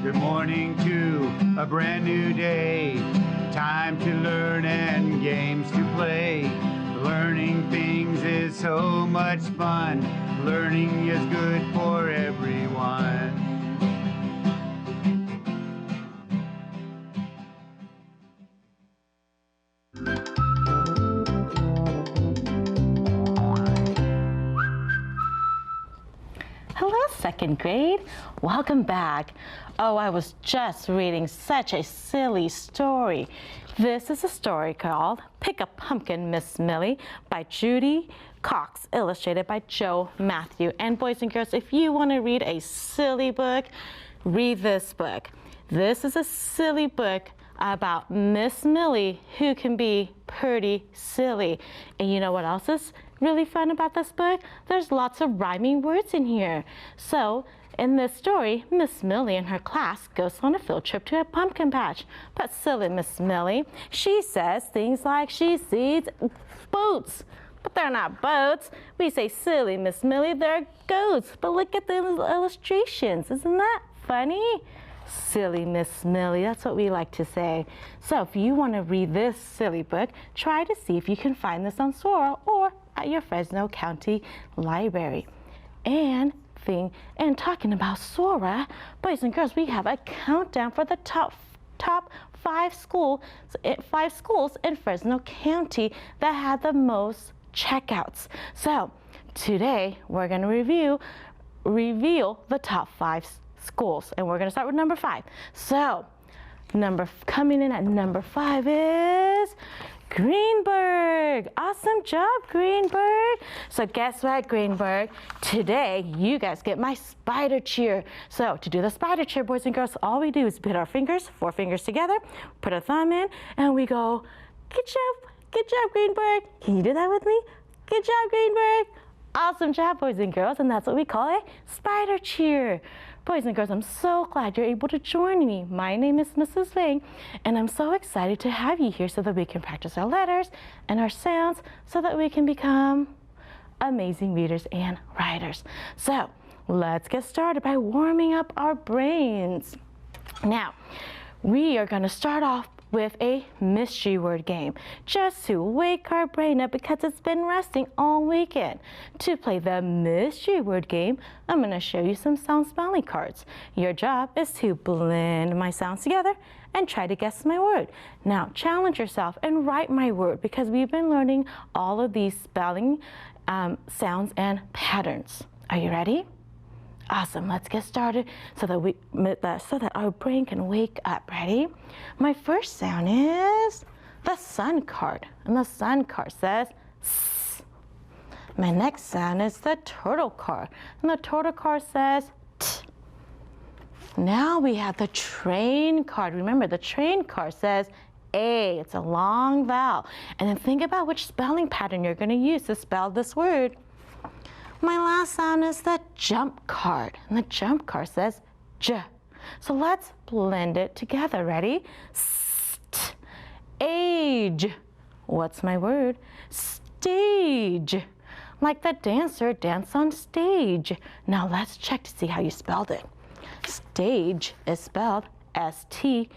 Good morning to a brand new day. Time to learn and games to play. Learning things is so much fun. Learning is good for everyone. Hello, second grade. Welcome back. Oh, I was just reading such a silly story. This is a story called Pick a Pumpkin, Miss Millie by Judy Cox, illustrated by Joe Matthew. And boys and girls, if you want to read a silly book, read this book. This is a silly book about Miss Millie, who can be pretty silly. And you know what else is really fun about this book? There's lots of rhyming words in here. So in this story, Miss Millie and her class goes on a field trip to a pumpkin patch. But silly Miss Millie, she says things like she sees boats. But they're not boats. We say silly Miss Millie, they're goats. But look at the illustrations. Isn't that funny? Silly Miss Millie, that's what we like to say. So if you want to read this silly book, try to see if you can find this on Sora or at your Fresno County Library. And talking about Sora, boys and girls, we have a countdown for the top five schools in Fresno County that had the most checkouts. So today we're going to reveal the top 5 schools, and we're going to start with number 5. So coming in at number 5 is Greenburgh. Awesome job, Greenburgh. So guess what, Greenburgh? Today you guys get my spider cheer. So to do the spider cheer, boys and girls, all we do is put our fingers, 4 fingers together, put a thumb in, and we go, good job, Greenburgh. Can you do that with me? Good job, Greenburgh. Awesome job, boys and girls, and that's what we call a spider cheer. Boys and girls, I'm so glad you're able to join me. My name is Mrs. Vang, and I'm so excited to have you here so that we can practice our letters and our sounds so that we can become amazing readers and writers. So let's get started by warming up our brains. Now, we are going to start off with a mystery word game, just to wake our brain up because it's been resting all weekend. To play the mystery word game, I'm going to show you some sound spelling cards. Your job is to blend my sounds together and try to guess my word. Now, challenge yourself and write my word because we've been learning all of these spelling sounds and patterns. Are you ready? Awesome, let's get started so that our brain can wake up. Ready? My first sound is the sun card, and the sun card says S. My next sound is the turtle card, and the turtle card says T. Now we have the train card. Remember, the train card says A. It's a long vowel. And then think about which spelling pattern you're going to use to spell this word. My last sound is the jump card, and the jump card says J. So let's blend it together. Ready? St. Age. What's my word? Stage. Like the dancer dance on stage. Now let's check to see how you spelled it. Stage is spelled S-T-A-G-E.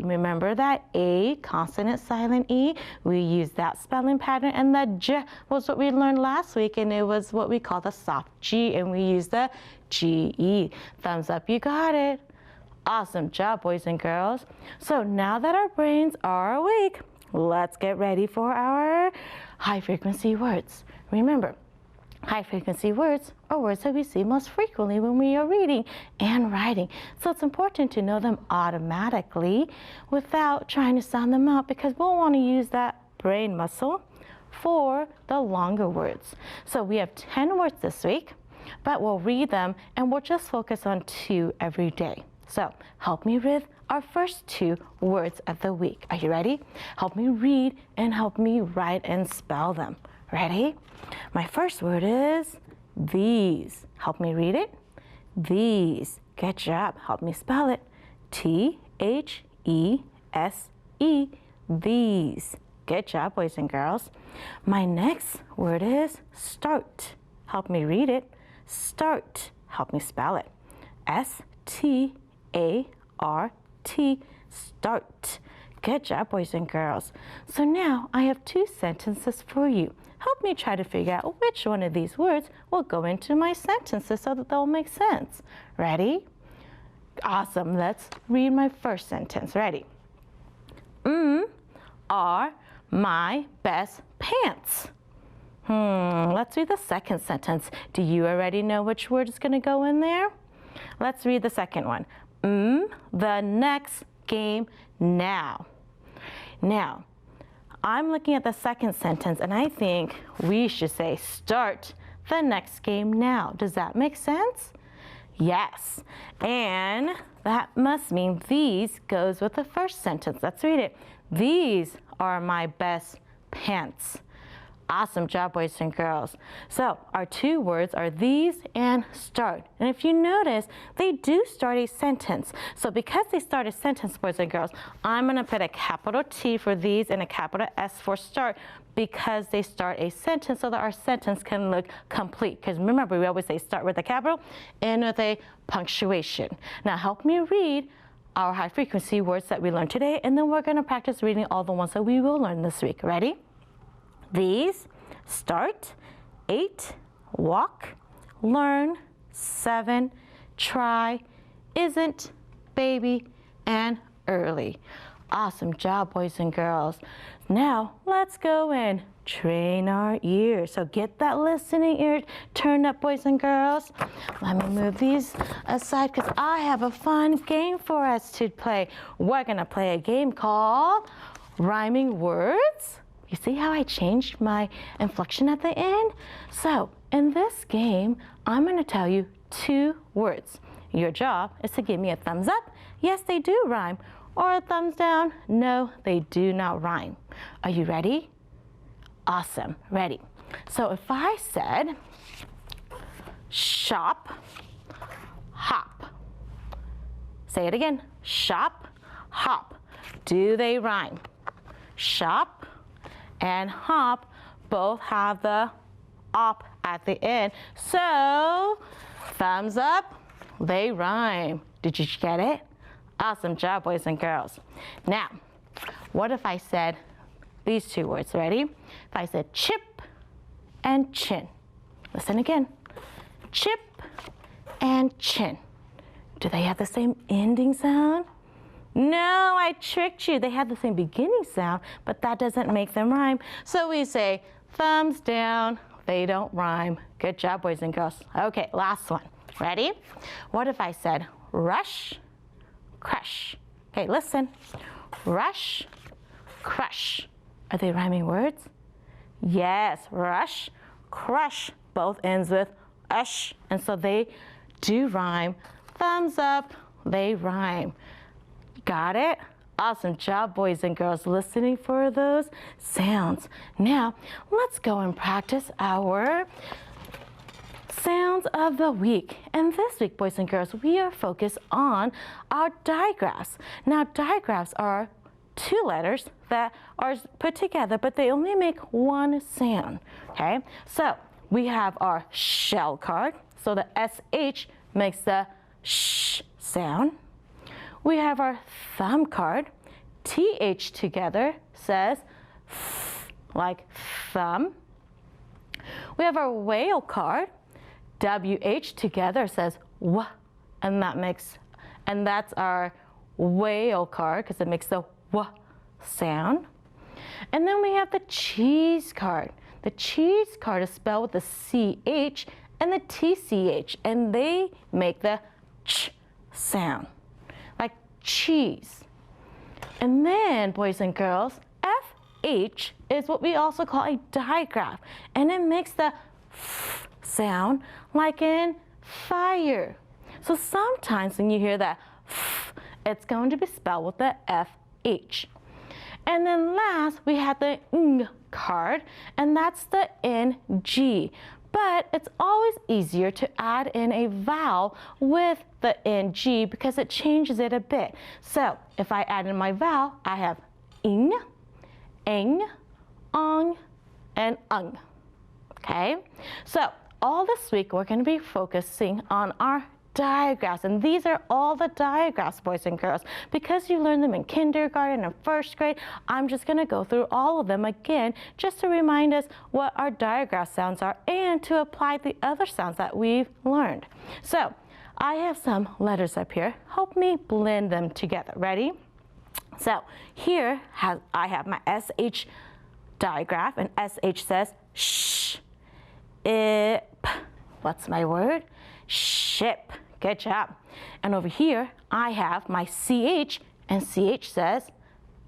Remember that A, consonant, silent E? We use that spelling pattern, and the J was what we learned last week, and it was what we call the soft G, and we use the G-E. Thumbs up, you got it. Awesome job, boys and girls. So now that our brains are awake, let's get ready for our high frequency words. Remember, high frequency words are words that we see most frequently when we are reading and writing. So it's important to know them automatically without trying to sound them out because we'll want to use that brain muscle for the longer words. So we have 10 words this week, but we'll read them and we'll just focus on 2 every day. So help me with our first 2 words of the week. Are you ready? Help me read and help me write and spell them. Ready? My first word is these. Help me read it. These. Good job. Help me spell it. T-H-E-S-E. These. Good job, boys and girls. My next word is start. Help me read it. Start. Help me spell it. S-T-A-R-T, start. Good job, boys and girls. So now I have 2 sentences for you. Help me try to figure out which one of these words will go into my sentences so that they'll make sense. Ready? Awesome. Let's read my first sentence. Ready? Are my best pants. Let's read the second sentence. Do you already know which word is going to go in there? Let's read the second one. The next game now. Now, I'm looking at the second sentence and I think we should say start the next game now. Does that make sense? Yes. And that must mean these goes with the first sentence. Let's read it. These are my best pants. Awesome job, boys and girls. So our 2 words are these and start. And if you notice, they do start a sentence. So because they start a sentence, boys and girls, I'm going to put a capital T for these and a capital S for start because they start a sentence so that our sentence can look complete. Because remember, we always say start with a capital and with a punctuation. Now help me read our high frequency words that we learned today, and then we're going to practice reading all the ones that we will learn this week. Ready? These, start, 8, walk, learn, 7, try, isn't, baby, and early. Awesome job, boys and girls. Now, let's go and train our ears. So get that listening ear turned up, boys and girls. Let me move these aside because I have a fun game for us to play. We're going to play a game called Rhyming Words. You see how I changed my inflection at the end? So in this game, I'm going to tell you 2 words. Your job is to give me a thumbs up. Yes, they do rhyme. Or a thumbs down. No, they do not rhyme. Are you ready? Awesome. Ready. So if I said shop, hop. Say it again. Shop, hop. Do they rhyme? Shop and hop both have the op at the end. So, thumbs up, they rhyme. Did you get it? Awesome job, boys and girls. Now, what if I said these 2 words? Ready? If I said chip and chin. Listen again. Chip and chin. Do they have the same ending sound? No, I tricked you. They have the same beginning sound, but that doesn't make them rhyme. So we say thumbs down, they don't rhyme. Good job, boys and girls. Okay, last one. Ready? What if I said rush, crush? Okay, listen. Rush, crush. Are they rhyming words? Yes, rush, crush. Both ends with ush, and so they do rhyme. Thumbs up, they rhyme. Got it? Awesome job, boys and girls, listening for those sounds. Now, let's go and practice our sounds of the week. And this week, boys and girls, we are focused on our digraphs. Now, digraphs are 2 letters that are put together, but they only make 1 sound, okay? So, we have our shell card. So the SH makes the sh sound. We have our thumb card. TH together says like thumb. We have our whale card. WH together says w, and that's our whale card because it makes the w sound. And then we have the cheese card. The cheese card is spelled with the CH and the TCH, and they make the ch sound, like cheese. And then, boys and girls, FH is what we also call a digraph, and it makes the f sound like in fire. So sometimes when you hear that f, it's going to be spelled with the FH. And then last, we have the ng card, and that's the NG. But it's always easier to add in a vowel with the NG because it changes it a bit. So if I add in my vowel, I have ing, eng, ong, and Okay? So all this week, we're going to be focusing on our digraphs. And these are all the digraphs, boys and girls. Because you learned them in kindergarten and first grade, I'm just going to go through all of them again just to remind us what our digraph sounds are and to apply the other sounds that we've learned. So I have some letters up here. Help me blend them together. Ready? So here I have my SH digraph, and SH says shh, ip. What's my word? Ship. Good job. And over here I have my CH, and CH says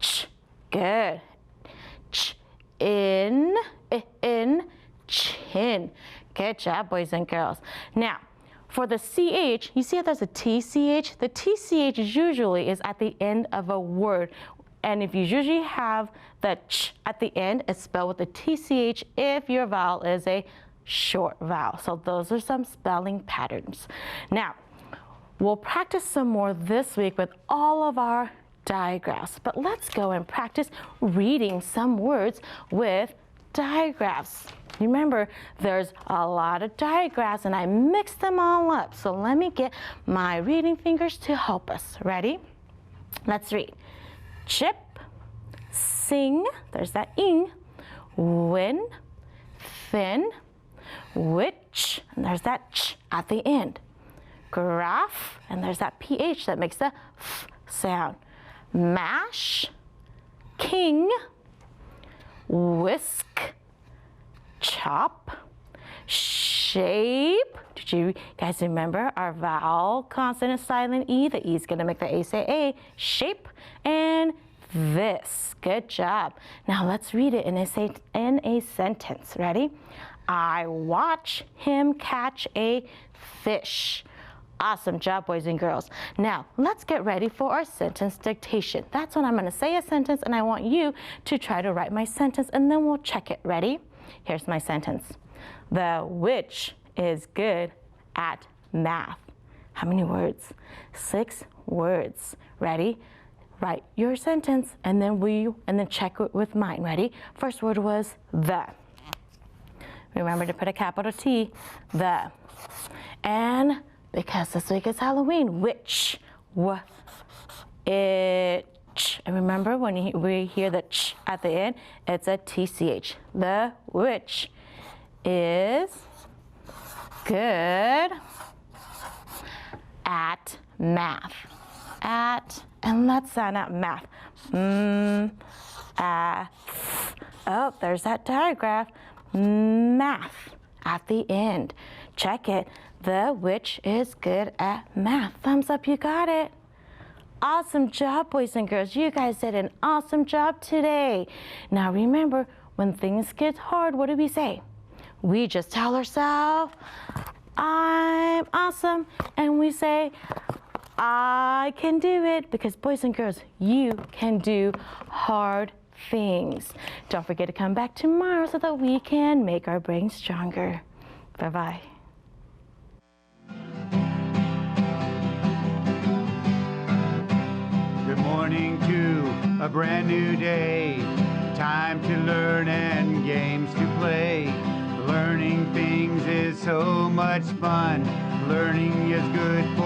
ch. Good. Ch, in, chin. Good job, boys and girls. Now, for the CH, you see how there's a TCH? The TCH usually is at the end of a word. And if you usually have the ch at the end, it's spelled with the TCH if your vowel is a short vowel. So those are some spelling patterns. Now, we'll practice some more this week with all of our digraphs. But let's go and practice reading some words with digraphs. Remember, there's a lot of digraphs and I mixed them all up. So let me get my reading fingers to help us. Ready? Let's read. Chip, sing, there's that ing, win, thin, which, and there's that ch at the end. Graph, and there's that ph that makes the f sound. Mash, king, whisk, chop, shape. Did you guys remember our vowel consonant silent E? The E is going to make the A say A. Shape, and this. Good job. Now let's read it in a sentence. Ready? I watch him catch a fish. Awesome job, boys and girls. Now, let's get ready for our sentence dictation. That's when I'm going to say a sentence and I want you to try to write my sentence and then we'll check it. Ready? Here's my sentence. The witch is good at math. How many words? 6 words. Ready? Write your sentence and then check it with mine. Ready? First word was the. Remember to put a capital T, the. And because this week is Halloween, witch, itch. And remember when we hear the ch at the end, it's a TCH. The witch is good at math. And let's sound out math. Oh, there's that digraph. Math at the end. Check it. The witch is good at math. Thumbs up, you got it. Awesome job, boys and girls. You guys did an awesome job today. Now remember, when things get hard, what do we say? We just tell ourselves, I'm awesome. And we say, I can do it, because boys and girls, you can do hard things. Don't forget to come back tomorrow so that we can make our brains stronger. Bye-bye. Good morning to a brand new day. Time to learn and games to play. Learning things is so much fun. Learning is good for